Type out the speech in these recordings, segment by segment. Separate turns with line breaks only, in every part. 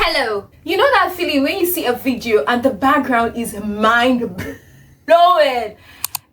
Hello, you know that feeling when you see a video and the background is mind blowing?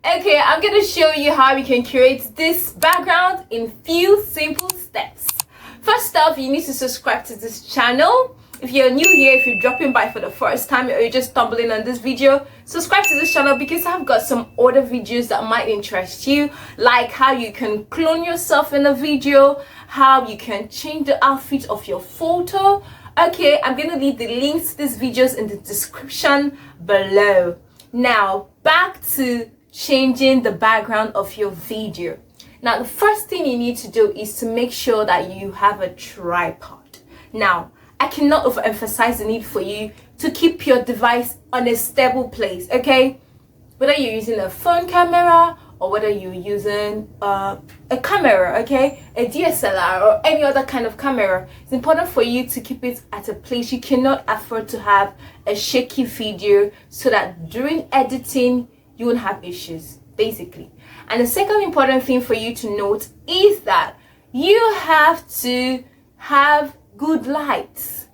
Okay, I'm gonna show you how you can create this background in few simple steps. First off, you need to subscribe to this channel. If you're new here, if you're dropping by for the first time or you're just stumbling on this video, subscribe to this channel because I've got some other videos that might interest you, like how you can clone yourself in a video, how you can change the outfit of your photo. Okay, I'm gonna leave the links to these videos in the description below. Now back to changing the background of your video. Now the first thing you need to do is to make sure that you have a tripod. Now I cannot overemphasize the need for you to keep your device on a stable place, okay? Whether you're using a phone camera or whether you're using a camera, okay? A DSLR or any other kind of camera, it's important for you to keep it at a place. You cannot afford to have a shaky video so that during editing, you won't have issues, basically. And the second important thing for you to note is that you have to have good lights,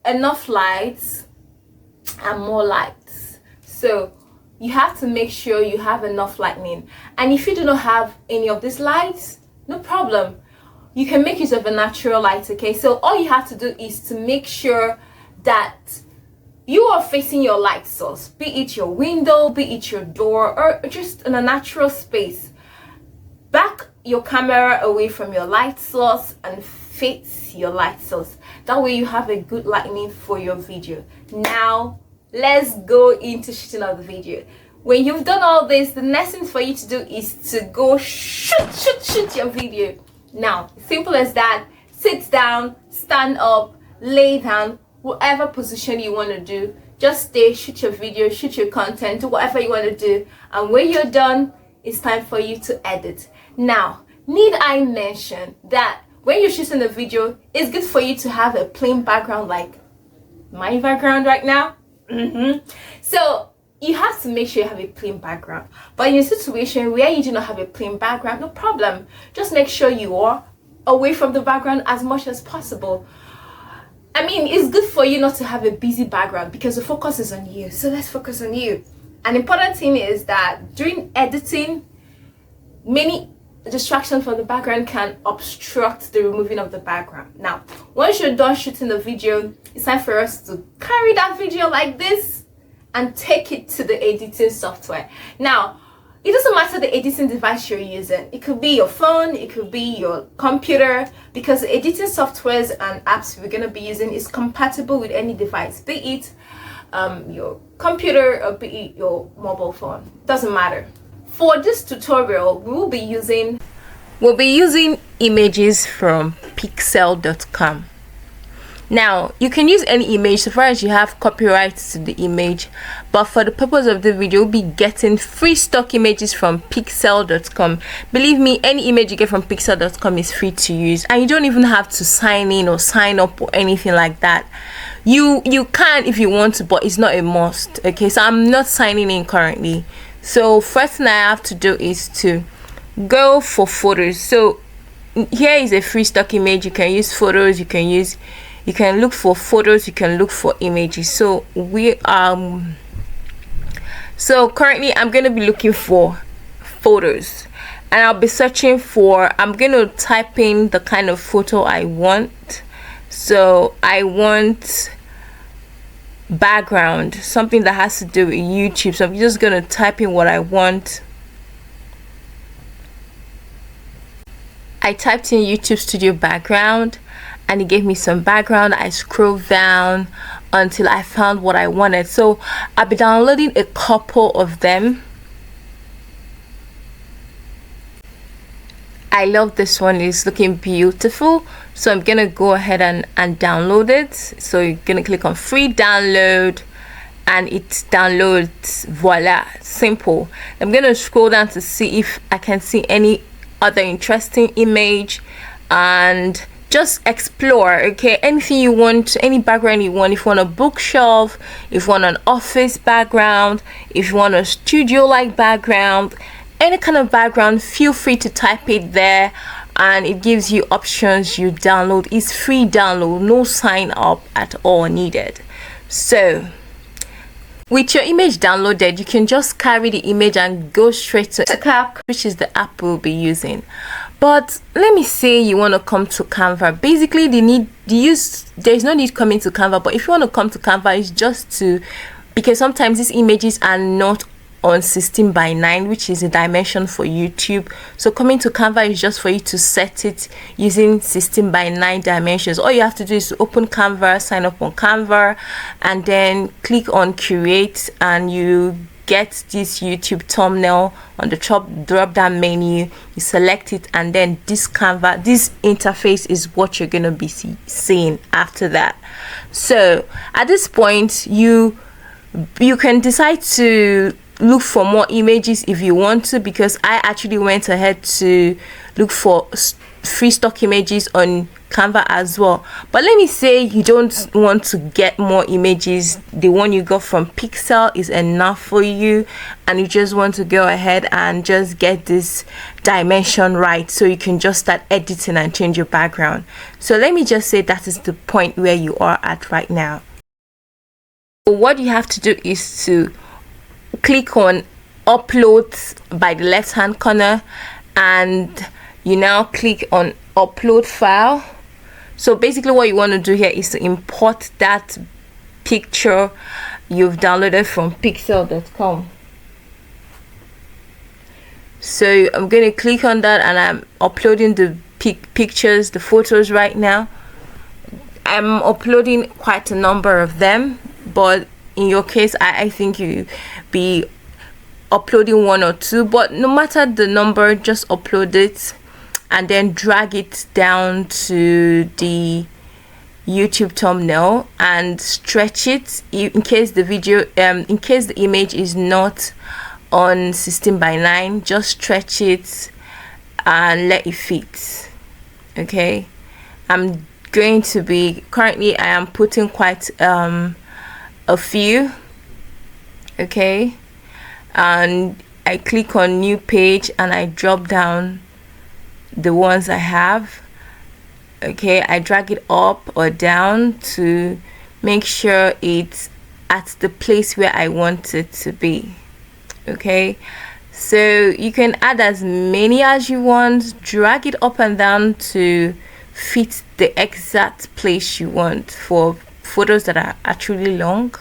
enough lights, and more lights. So you have to make sure you have enough lighting. And if you do not have any of these lights, no problem, you can make use of a natural light. Okay, so all you have to do is to make sure that you are facing your light source, be it your window, be it your door, or just in a natural space. Back your camera away from your light source and face your light source. That way you have a good lighting for your video. Now let's go into shooting of the video. When you've done all this, the next thing for you to do is to go shoot your video. Now, simple as that. Sit down, stand up, lay down, whatever position you want to do. Just stay, shoot your video, shoot your content, do whatever you want to do. And when you're done, it's time for you to edit. Now, need I mention that when you're shooting a video, it's good for you to have a plain background like my background right now. So you have to make sure you have a plain background. But in a situation where you do not have a plain background, no problem. Just make sure you are away from the background as much as possible. I mean, it's good for you not to have a busy background because the focus is on you. So let's focus on you. An important thing is that during editing, many distractions from the background can obstruct the removing of the background. Now, once you're done shooting the video, it's time for us to carry that video like this and take it to the editing software. Now, it doesn't matter the editing device you're using. It could be your phone, it could be your computer, because the editing softwares and apps we're gonna be using is compatible with any device, be it your computer or be it your mobile phone. Doesn't matter. For this tutorial, we'll be using images from pixel.com. Now, you can use any image so far as you have copyright to the image, but for the purpose of the video, we'll be getting free stock images from pixel.com. Believe me, any image you get from pixel.com is free to use, and you don't even have to sign in or sign up or anything like that. You can if you want to, but it's not a must. Okay, so I'm not signing in currently. So first thing I have to do is to go for photos. So here is a free stock image. You can use photos, you can look for photos, you can look for images. So so currently I'm going to be looking for photos, and I'll be searching for, I'm going to type in the kind of photo I want. So I want background, something that has to do with YouTube. So I'm just gonna type in what I want. I typed in YouTube Studio background and it gave me some background. I scrolled down until I found what I wanted. So I'll be downloading a couple of them. I love this one, it's looking beautiful, so I'm gonna go ahead and download it. So you're gonna click on free download and it downloads. Voila, simple. I'm gonna scroll down to see if I can see any other interesting image and just explore. Okay, anything you want, any background you want. If you want a bookshelf, if you want an office background, if you want a studio like background, any kind of background, feel free to type it there and it gives you options. You download, it's free download, no sign up at all needed. So with your image downloaded, you can just carry the image and go straight to Cap, which is the app we'll be using. But let me say you want to come to Canva. Basically, there's no need coming to Canva, but if you want to come to Canva, it's just to, because sometimes these images are not on 16:9, which is a dimension for YouTube. So coming to Canva is just for you to set it using 16:9 dimensions. All you have to do is to open Canva, sign up on Canva, and then click on create, and you get this YouTube thumbnail on the top drop down menu. You select it, and then this Canva, this interface is what you're gonna be seeing after that. So at this point, you can decide to look for more images if you want to, because I actually went ahead to look for free stock images on Canva as well. But let me say you don't want to get more images, the one you got from Pixel is enough for you, and you just want to go ahead and just get this dimension right, so you can just start editing and change your background. So let me just say that is the point where you are at right now. So what you have to do is to click on upload by the left hand corner, and you now click on upload file. So basically what you want to do here is to import that picture you've downloaded from pixel.com. So I'm going to click on that, and I'm uploading the pictures, the photos right now. I'm uploading quite a number of them, but in your case, I think you be uploading 1 or 2, but no matter the number, just upload it and then drag it down to the YouTube thumbnail and stretch it in case the video in case the image is not on 16:9. Just stretch it and let it fit. Okay, I'm going to be currently I am putting quite a few. Okay, and I click on new page and I drop down the ones I have. Okay, I drag it up or down to make sure it's at the place where I want it to be. Okay, so you can add as many as you want, drag it up and down to fit the exact place you want for photos that are actually long.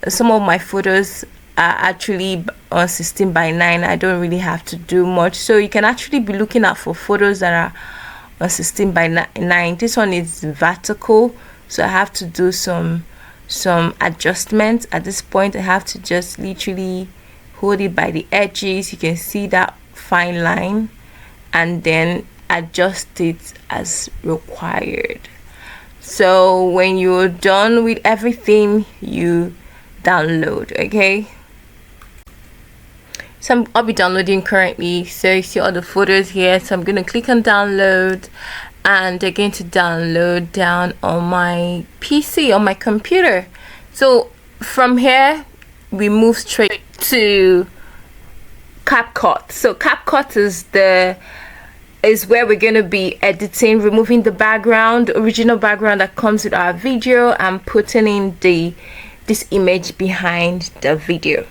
Some of my photos are actually on 16:9. I don't really have to do much, so you can actually be looking out for photos that are on 16:9. This one is vertical, so I have to do some adjustments. At this point, I have to just literally hold it by the edges. You can see that fine line, and then adjust it as required. So when you're done with everything, you download. Okay, so I'll be downloading currently. So you see all the photos here, so I'm going to click on download, and they're going to download down on my PC, on my computer. So from here we move straight to CapCut. So CapCut is where we're going to be editing, removing the background, original background that comes with our video, and putting in this image behind the video.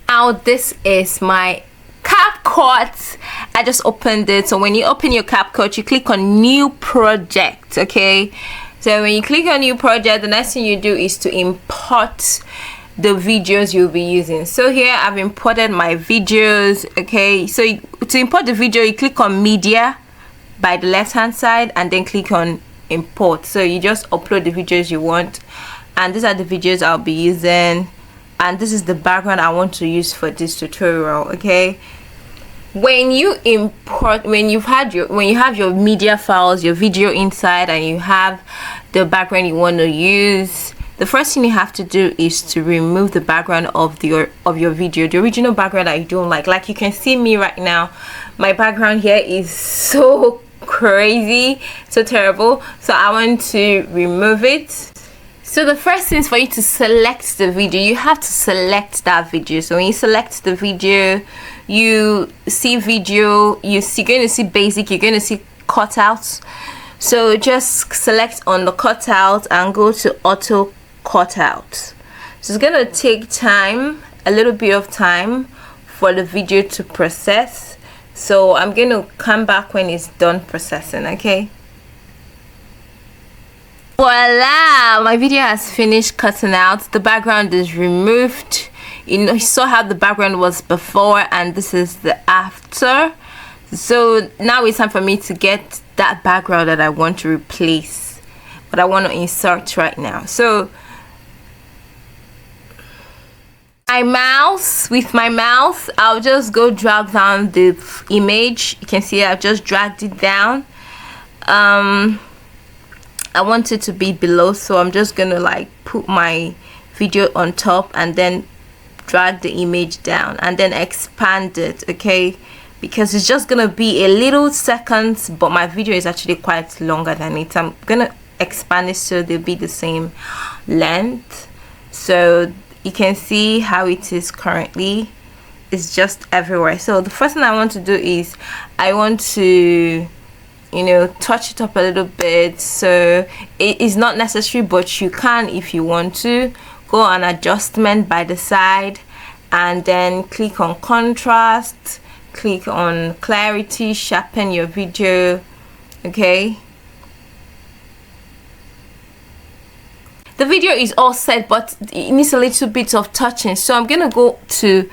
Now this is my CapCut. I just opened it. So when you open your CapCut, you click on new project. Okay, so when you click on new project, the next thing you do is to import the videos you'll be using. So here I've imported my videos. Okay, so to import the video, you click on media by the left hand side and then click on import. So you just upload the videos you want, and these are the videos I'll be using, and this is the background I want to use for this tutorial. Okay, when you import, when you have your media files, your video inside, and you have the background you want to use, the first thing you have to do is to remove the background of your video, the original background that you don't like. Like you can see me right now, my background here is so crazy, so terrible, so I want to remove it. So the first thing is for you to select the video. You have to select that video. So when you select the video, you see video, you're going to see basic, you're going to see cutouts. So just select on the cutout and go to auto cutout. So it's going to take time, a little bit of time for the video to process. So I'm going to come back when it's done processing. Okay, voila, my video has finished cutting out. The background is removed. You saw how the background was before, and this is the after. So now it's time for me to get that background that I want to replace, but I want to insert right now. So with my mouse, I'll just go drag down the image. You can see I've just dragged it down. I want it to be below, so I'm just gonna like put my video on top and then drag the image down and then expand it. Okay, because it's just gonna be a little seconds, but my video is actually quite longer than it. I'm gonna expand it so they'll be the same length. So you can see how it is currently. It's just everywhere. So the first thing I want to do is I want to, you know, touch it up a little bit. So it is not necessary, but you can if you want to. Go on adjustment by the side and then click on contrast, click on clarity, sharpen your video. Okay, the video is all set, but it needs a little bit of touching. So I'm gonna go to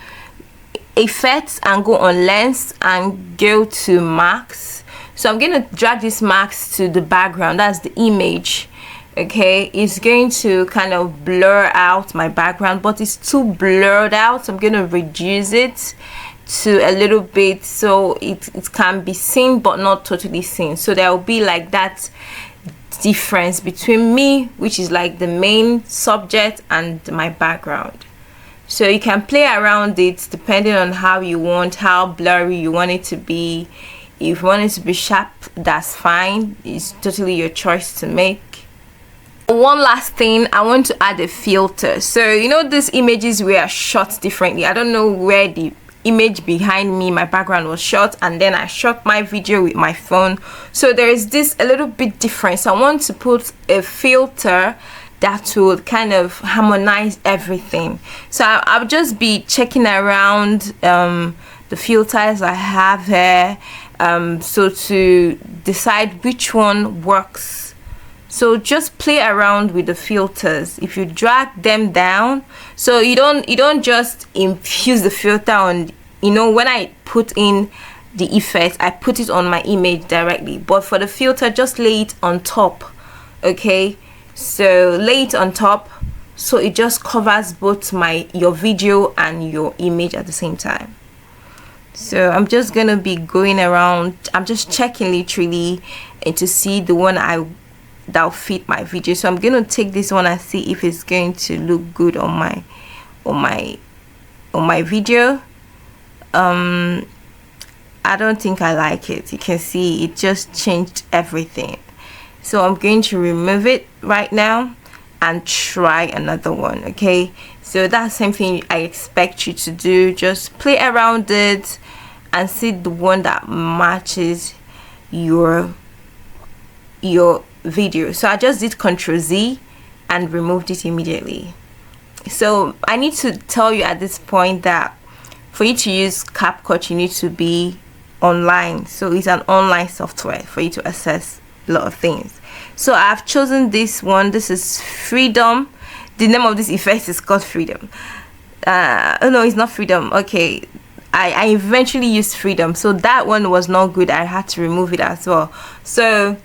effects and go on lens and go to max. So I'm gonna drag this max to the background, that's the image. Okay, it's going to kind of blur out my background, but it's too blurred out. So I'm gonna reduce it to a little bit so it can be seen but not totally seen. So there will be like that difference between me, which is like the main subject, and my background. So you can play around it depending on how you want, how blurry you want it to be. If you want it to be sharp, that's fine. It's totally your choice to make. One last thing, I want to add a filter. So you know, these images were shot differently. I don't know where the image behind me, my background, was shot, and then I shot my video with my phone. So there is this a little bit different. So I want to put a filter that will kind of harmonize everything. So I'll just be checking around the filters I have here, so to decide which one works. So just play around with the filters. If you drag them down, so you don't just infuse the filter on, you know, when I put in the effect, I put it on my image directly, but for the filter, just lay it on top. Okay, so lay it on top so it just covers both your video and your image at the same time. So I'm just gonna be going around, I'm just checking literally and to see the one that'll fit my video. So I'm gonna take this one and see if it's going to look good on my video. I don't think I like it. You can see it just changed everything. So I'm going to remove it right now and try another one. Okay, so that's the same thing I expect you to do. Just play around it and see the one that matches your video. So I just did Ctrl Z and removed it immediately. So I need to tell you at this point that for you to use CapCut, you need to be online. So it's an online software for you to access a lot of things. So I've chosen this one. This is Freedom. The name of this effect is called Freedom. Oh no, it's not Freedom. Okay, I eventually used Freedom, so that one was not good. I had to remove it as well. So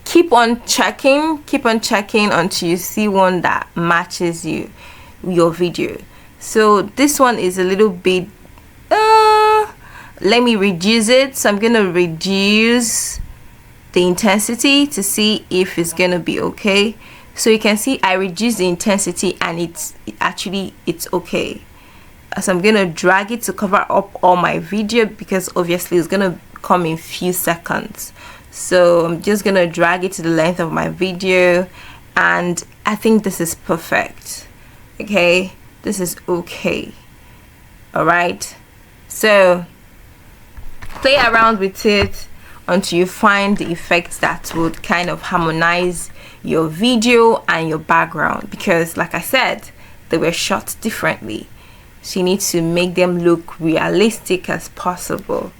keep on checking until you see one that matches your video. So this one is a little bit let me reduce it. So I'm gonna reduce the intensity to see if it's gonna be okay. So you can see I reduced the intensity and it's okay. So I'm gonna drag it to cover up all my video, because obviously it's gonna come in few seconds. So I'm just gonna drag it to the length of my video, and I think this is perfect. Okay, this is okay. All right, So play around with it until you find the effects that would kind of harmonize your video and your background, because like I said, they were shot differently, so you need to make them look realistic as possible.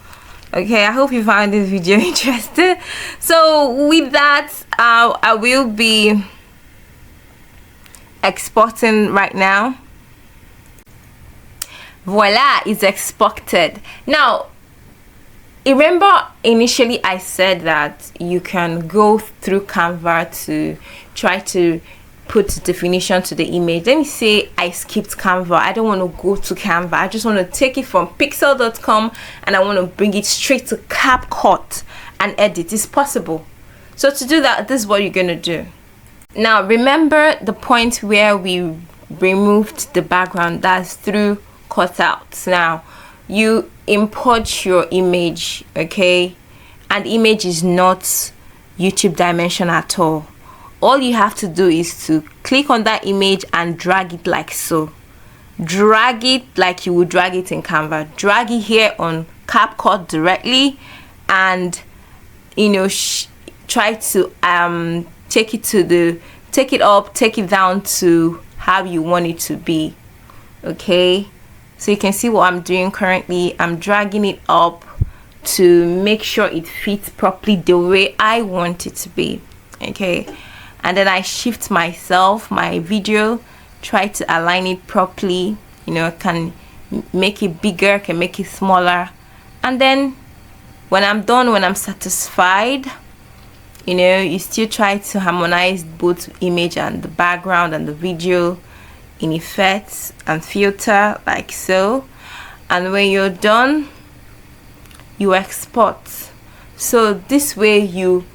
Okay, I hope you found this video interesting. So with that, I will be exporting right now. Voila, it's exported. Now remember, initially I said that you can go through Canva to try to put definition to the image. Let me say I skipped Canva. I don't want to go to Canva. I just want to take it from pixel.com and I want to bring it straight to CapCut and edit. It's possible. So to do that, this is what you're going to do. Now remember the point where we removed the background, that's through cutouts. Now you import your image, okay, and image is not YouTube dimension at all. All you have to do is to click on that image and drag it like so. Drag it like you would drag it in Canva. Drag it here on CapCut directly, and you know, try to take it up, take it down to how you want it to be. Okay, so you can see what I'm doing currently. I'm dragging it up to make sure it fits properly the way I want it to be. Okay, and then I shift myself, my video, try to align it properly. You know, I can make it bigger, can make it smaller, and then when I'm done, when I'm satisfied, you know, you still try to harmonize both image and the background and the video in effects and filter like so. And when you're done, you export. So this way you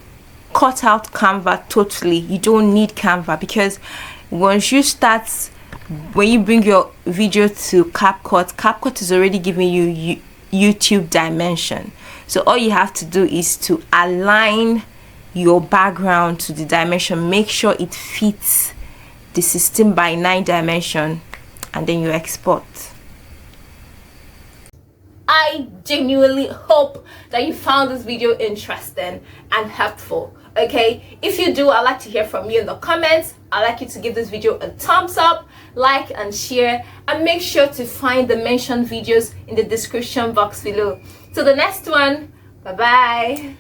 cut out Canva totally. You don't need Canva, because once you start, when you bring your video to CapCut is already giving you YouTube dimension. So all you have to do is to align your background to the dimension, make sure it fits the 16:9 dimension, and then you export. I genuinely hope that you found this video interesting and helpful. Okay, if you do, I'd like to hear from you in the comments. I'd like you to give this video a thumbs up, like and share, and make sure to find the mentioned videos in the description box below. Till the next one, bye bye.